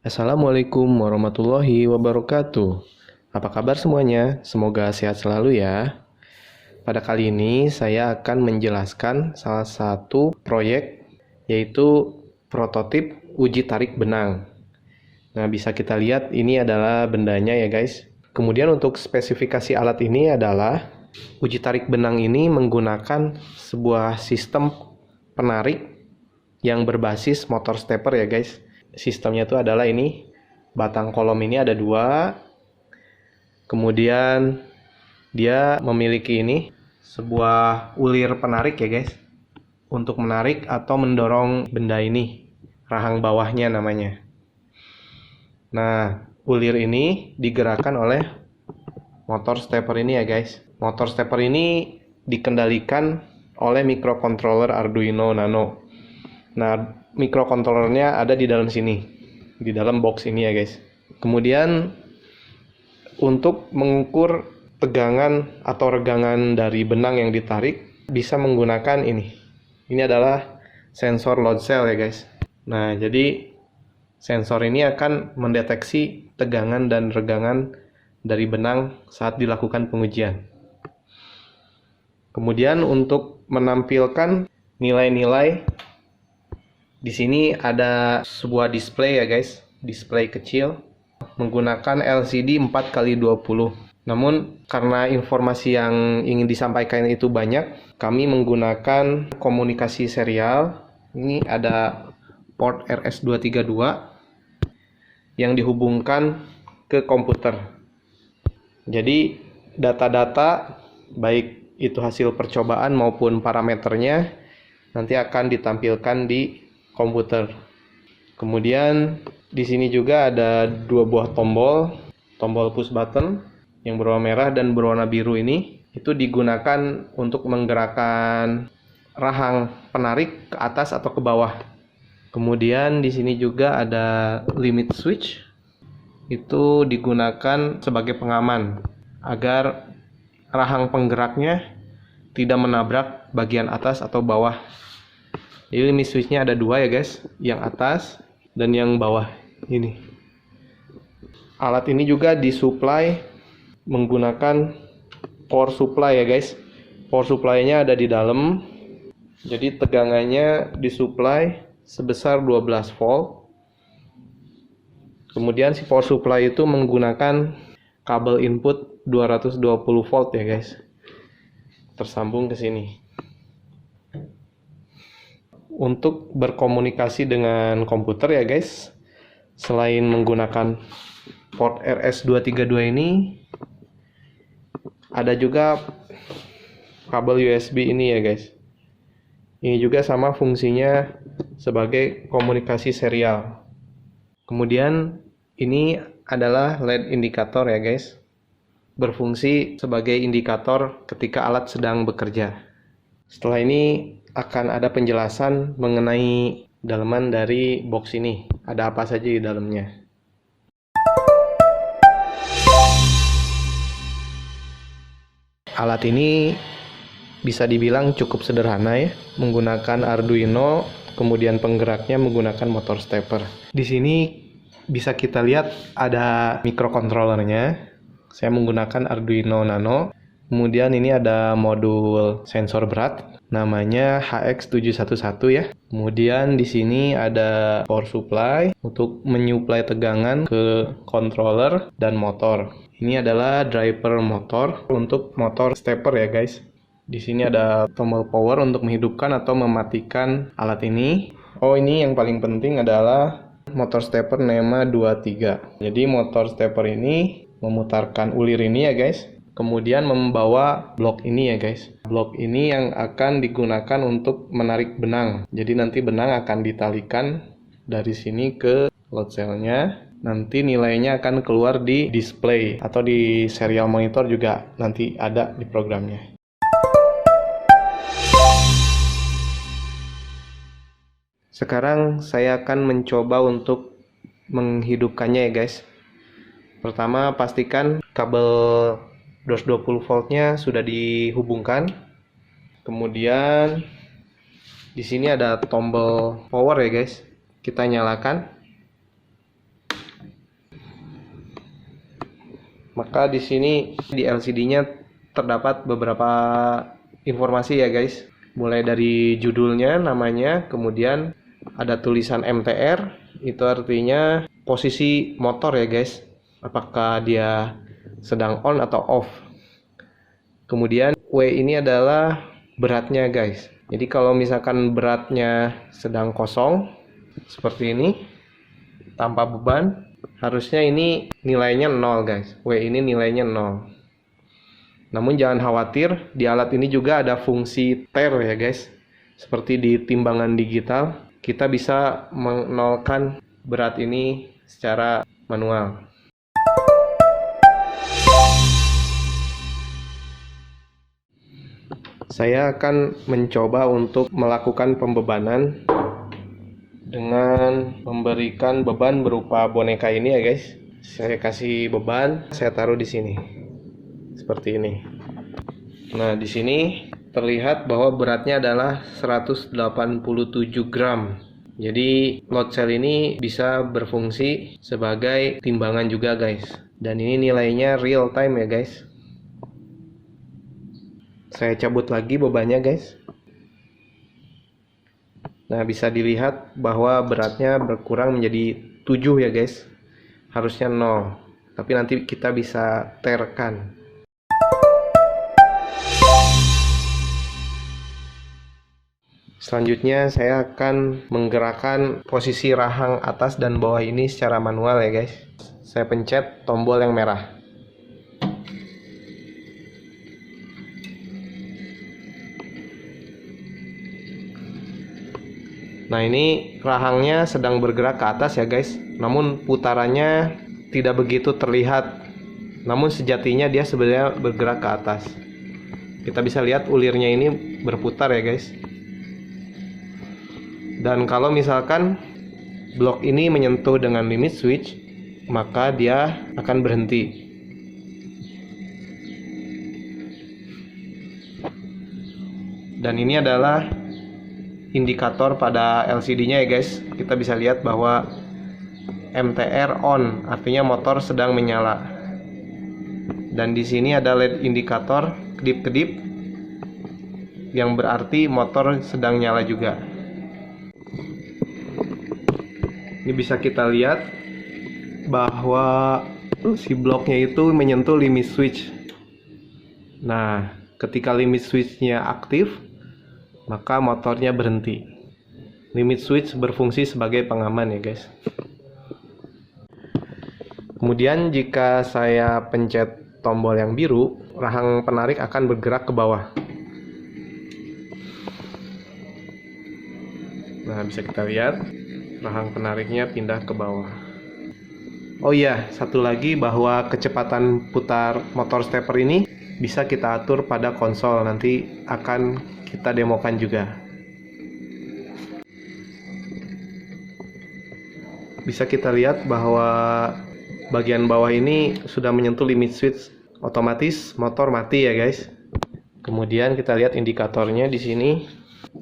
Assalamualaikum warahmatullahi wabarakatuh. Apa kabar semuanya? Semoga sehat selalu ya. Pada kali ini saya akan menjelaskan salah satu proyek yaitu prototip uji tarik benang. Nah, bisa kita lihat ini adalah bendanya ya guys. Kemudian untuk spesifikasi alat ini adalah uji tarik benang ini menggunakan sebuah sistem penarik yang berbasis motor stepper ya guys. Sistemnya itu adalah ini, batang kolom ini ada dua, kemudian dia memiliki ini sebuah ulir penarik ya guys, untuk menarik atau mendorong benda ini, rahang bawahnya namanya. Nah, ulir ini digerakkan oleh motor stepper ini ya guys. Motor stepper ini dikendalikan oleh microcontroller Arduino Nano. Nah, microcontrollernya ada di dalam sini, di dalam box ini ya guys. Kemudian untuk mengukur tegangan atau regangan dari benang yang ditarik bisa menggunakan ini. Ini adalah sensor load cell ya guys. Nah, jadi sensor ini akan mendeteksi tegangan dan regangan dari benang saat dilakukan pengujian. Kemudian untuk menampilkan nilai-nilai, di sini ada sebuah display ya guys, display kecil menggunakan LCD 4x20. Namun karena informasi yang ingin disampaikan itu banyak, kami menggunakan komunikasi serial. Ini ada port RS232 yang dihubungkan ke komputer. Jadi data-data baik itu hasil percobaan maupun parameternya nanti akan ditampilkan di komputer. Kemudian di sini juga ada dua buah tombol push button yang berwarna merah dan berwarna biru ini. Itu digunakan untuk menggerakkan rahang penarik ke atas atau ke bawah. Kemudian di sini juga ada limit switch. Itu digunakan sebagai pengaman agar rahang penggeraknya tidak menabrak bagian atas atau bawah. Jadi limit switch-nya ada dua ya guys, yang atas dan yang bawah ini. Alat ini juga disuplai menggunakan power supply ya guys. Power supply-nya ada di dalam. Jadi tegangannya disuplai sebesar 12 volt. Kemudian si power supply itu menggunakan kabel input 220 volt ya guys. Tersambung ke sini. Untuk berkomunikasi dengan komputer ya guys, selain menggunakan port RS232 ini, ada juga kabel USB ini ya guys. Ini juga sama fungsinya sebagai komunikasi serial. Kemudian ini adalah LED indikator ya guys, berfungsi sebagai indikator ketika alat sedang bekerja. Setelah ini akan ada penjelasan mengenai dalaman dari box ini. Ada apa saja di dalamnya. Alat ini bisa dibilang cukup sederhana ya, menggunakan Arduino, kemudian penggeraknya menggunakan motor stepper. Di sini bisa kita lihat ada microcontrollernya. Saya menggunakan Arduino Nano. Kemudian ini ada modul sensor berat, namanya HX711 ya. Kemudian di sini ada power supply untuk menyuplai tegangan ke controller dan motor. Ini adalah driver motor untuk motor stepper ya guys. Di sini ada tombol power untuk menghidupkan atau mematikan alat ini. Oh, ini yang paling penting adalah motor stepper NEMA 23. Jadi motor stepper ini memutarkan ulir ini ya guys. Kemudian membawa blok ini ya guys. Blok ini yang akan digunakan untuk menarik benang. Jadi nanti benang akan ditalikan dari sini ke load cell-nya. Nanti nilainya akan keluar di display atau di serial monitor juga nanti ada di programnya. Sekarang saya akan mencoba untuk menghidupkannya ya guys. Pertama pastikan kabel 220 voltnya sudah dihubungkan. Kemudian di sini ada tombol power ya guys. Kita nyalakan. Maka di sini di LCD-nya terdapat beberapa informasi ya guys. Mulai dari judulnya, namanya, kemudian ada tulisan MTR, itu artinya posisi motor ya guys. Apakah dia sedang on atau off. Kemudian W ini adalah beratnya guys. Jadi kalau misalkan beratnya sedang kosong seperti ini, tanpa beban, harusnya ini nilainya 0 guys. W ini nilainya 0. Namun jangan khawatir, di alat ini juga ada fungsi tare ya guys. Seperti di timbangan digital, kita bisa menolkan berat ini secara manual. Saya akan mencoba untuk melakukan pembebanan dengan memberikan beban berupa boneka ini ya guys. Saya kasih beban, saya taruh di sini. Seperti ini. Nah, di sini terlihat bahwa beratnya adalah 187 gram. Jadi, load cell ini bisa berfungsi sebagai timbangan juga guys. Dan ini nilainya real time ya guys. Saya cabut lagi bebannya guys. Nah, bisa dilihat bahwa beratnya berkurang menjadi 7 ya guys. Harusnya 0. Tapi nanti kita bisa tearkan. Selanjutnya saya akan menggerakkan posisi rahang atas dan bawah ini secara manual ya guys. Saya pencet tombol yang merah. Nah, ini rahangnya sedang bergerak ke atas ya guys. Namun putarannya tidak begitu terlihat. Namun sejatinya dia sebenarnya bergerak ke atas. Kita bisa lihat ulirnya ini berputar ya guys. Dan kalau misalkan blok ini menyentuh dengan limit switch, maka dia akan berhenti. Dan ini adalah indikator pada LCD-nya ya guys. Kita bisa lihat bahwa MTR on, artinya motor sedang menyala. Dan di sini ada LED indikator kedip-kedip yang berarti motor sedang nyala juga. Ini bisa kita lihat bahwa si bloknya itu menyentuh limit switch. Nah, ketika limit switch-nya aktif, maka motornya berhenti. Limit switch berfungsi sebagai pengaman ya guys. Kemudian jika saya pencet tombol yang biru, rahang penarik akan bergerak ke bawah. Nah, bisa kita lihat rahang penariknya pindah ke bawah. Oh iya, satu lagi bahwa kecepatan putar motor stepper ini bisa kita atur pada konsol. Nanti akan kita demokan juga. Bisa kita lihat bahwa bagian bawah ini sudah menyentuh limit switch, otomatis motor mati ya guys. Kemudian kita lihat indikatornya di sini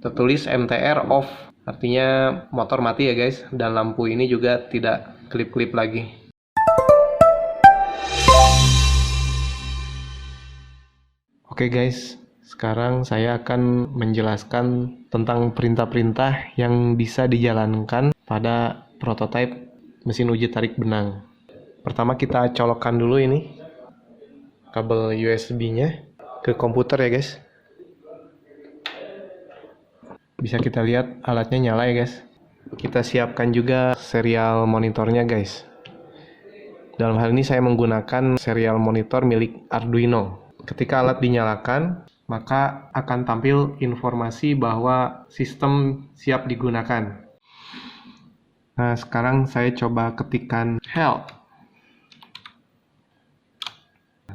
tertulis MTR off, artinya motor mati ya guys. Dan lampu ini juga tidak kelip-kelip lagi. Oke guys, sekarang saya akan menjelaskan tentang perintah-perintah yang bisa dijalankan pada prototipe mesin uji tarik benang. Pertama kita colokkan dulu ini kabel USB-nya ke komputer ya guys. Bisa kita lihat alatnya nyala ya guys. Kita siapkan juga serial monitornya guys. Dalam hal ini saya menggunakan serial monitor milik Arduino. Ketika alat dinyalakan, maka akan tampil informasi bahwa sistem siap digunakan. Nah, sekarang saya coba ketikkan help.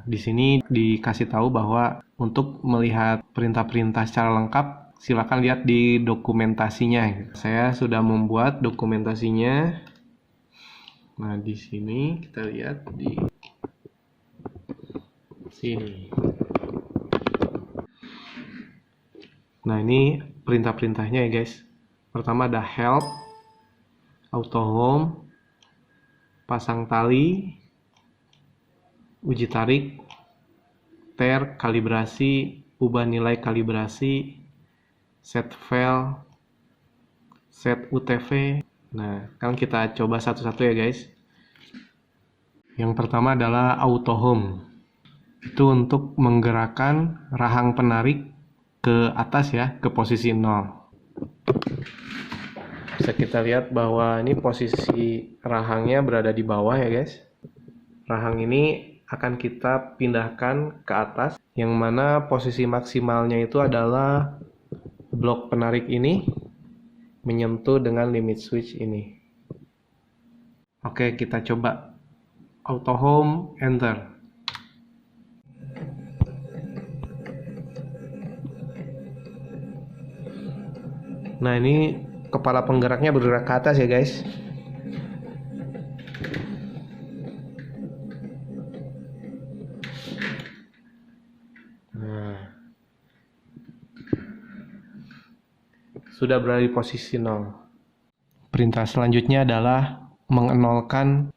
Di sini dikasih tahu bahwa untuk melihat perintah-perintah secara lengkap, silakan lihat di dokumentasinya. Saya sudah membuat dokumentasinya. Nah, di sini kita lihat di sini. Nah, ini perintah-perintahnya ya guys. Pertama ada help, auto home, pasang tali, uji tarik, tear, kalibrasi, ubah nilai kalibrasi, set fail, set UTV. Nah, sekarang kita coba satu-satu ya guys. Yang pertama adalah auto home. Itu untuk menggerakkan rahang penarik ke atas ya, ke posisi 0. Bisa kita lihat bahwa ini posisi rahangnya berada di bawah ya guys. Rahang ini akan kita pindahkan ke atas, yang mana posisi maksimalnya itu adalah blok penarik ini menyentuh dengan limit switch ini. Oke, kita coba auto home, enter. Nah, ini kepala penggeraknya bergerak ke atas ya guys. Nah, sudah berada di posisi 0. Perintah selanjutnya adalah mengenolkan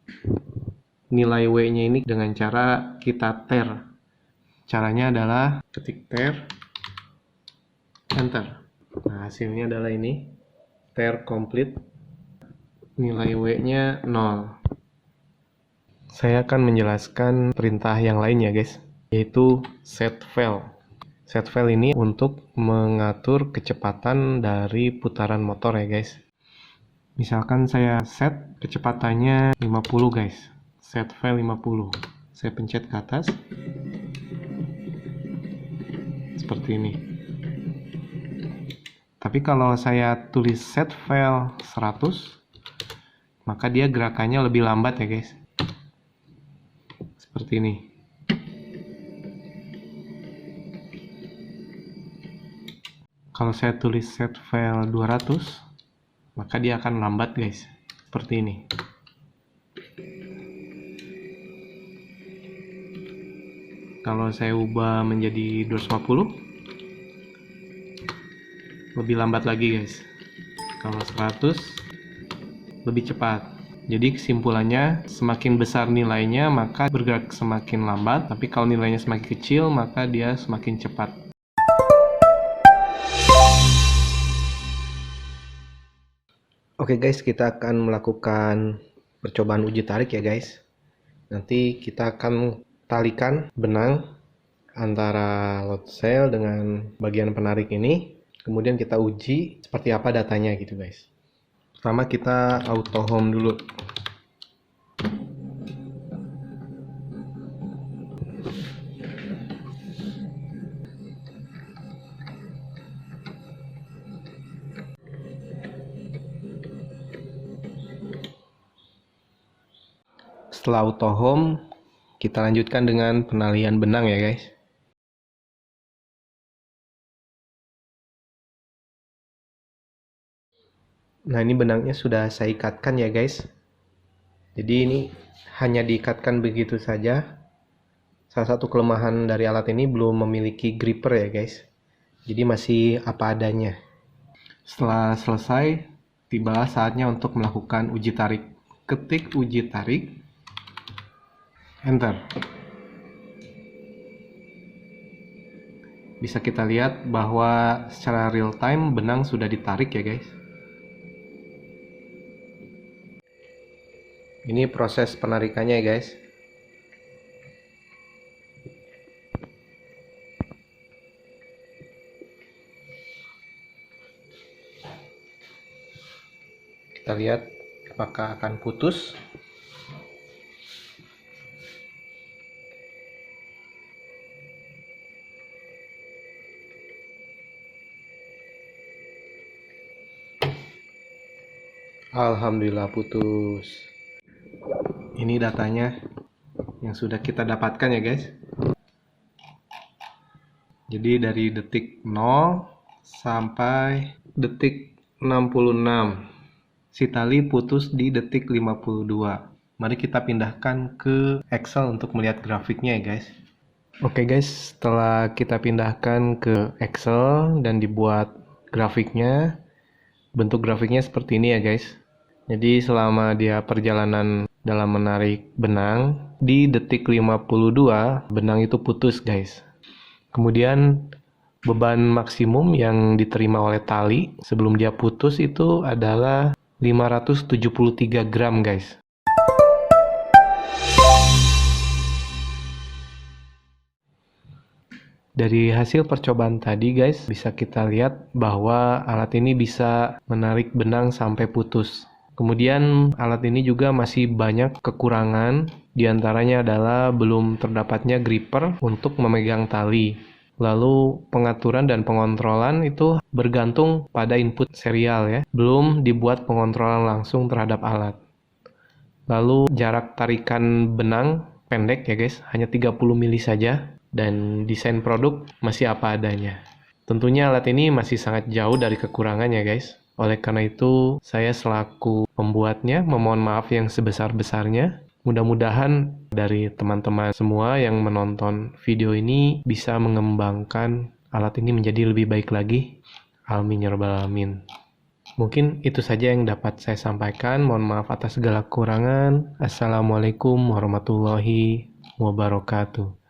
nilai W-nya ini dengan cara kita tear. Caranya adalah ketik tear, enter. Nah, hasilnya adalah ini, tear complete, nilai W-nya 0. Saya akan menjelaskan perintah yang lain ya guys, yaitu set fail. Set fail ini untuk mengatur kecepatan dari putaran motor ya guys. Misalkan saya set kecepatannya 50 guys, set fail 50. Saya pencet ke atas, seperti ini. Tapi kalau saya tulis set fail 100, maka dia gerakannya lebih lambat ya guys. Seperti ini. Kalau saya tulis set fail 200, maka dia akan lambat guys. Seperti ini. Kalau saya ubah menjadi 250, lebih lambat lagi guys. Kalau 100, lebih cepat. Jadi kesimpulannya, semakin besar nilainya maka bergerak semakin lambat, tapi kalau nilainya semakin kecil maka dia semakin cepat. Oke guys, kita akan melakukan percobaan uji tarik ya guys. Nanti kita akan talikan benang antara load cell dengan bagian penarik ini. Kemudian kita uji seperti apa datanya gitu guys. Pertama kita auto home dulu. Setelah auto home, kita lanjutkan dengan penalian benang ya guys. Nah, ini benangnya sudah saya ikatkan ya guys. Jadi ini hanya diikatkan begitu saja. Salah satu kelemahan dari alat ini belum memiliki gripper ya guys. Jadi masih apa adanya. Setelah selesai, tibalah saatnya untuk melakukan uji tarik. Ketik uji tarik, enter. Bisa kita lihat bahwa secara real time benang sudah ditarik ya guys. Ini proses penarikannya ya guys. Kita lihat apakah akan putus. Alhamdulillah putus. Ini datanya yang sudah kita dapatkan ya guys. Jadi dari detik 0 sampai detik 66. Si tali putus di detik 52. Mari kita pindahkan ke Excel untuk melihat grafiknya ya guys. Oke guys, setelah kita pindahkan ke Excel dan dibuat grafiknya, bentuk grafiknya seperti ini ya guys. Jadi selama dia perjalanan dalam menarik benang. Di detik 52 benang itu putus guys. Kemudian beban maksimum yang diterima oleh tali sebelum dia putus itu adalah 573 gram guys. Dari hasil percobaan tadi guys, bisa kita lihat bahwa alat ini bisa menarik benang sampai putus. Kemudian alat ini juga masih banyak kekurangan, diantaranya adalah belum terdapatnya gripper untuk memegang tali. Lalu pengaturan dan pengontrolan itu bergantung pada input serial ya, belum dibuat pengontrolan langsung terhadap alat. Lalu jarak tarikan benang pendek ya guys, hanya 30 mili saja, dan desain produk masih apa adanya. Tentunya alat ini masih sangat jauh dari kekurangannya guys. Oleh karena itu, saya selaku pembuatnya memohon maaf yang sebesar-besarnya. Mudah-mudahan dari teman-teman semua yang menonton video ini bisa mengembangkan alat ini menjadi lebih baik lagi. Amin ya rabbal alamin. Mungkin itu saja yang dapat saya sampaikan. Mohon maaf atas segala kekurangan. Assalamualaikum warahmatullahi wabarakatuh.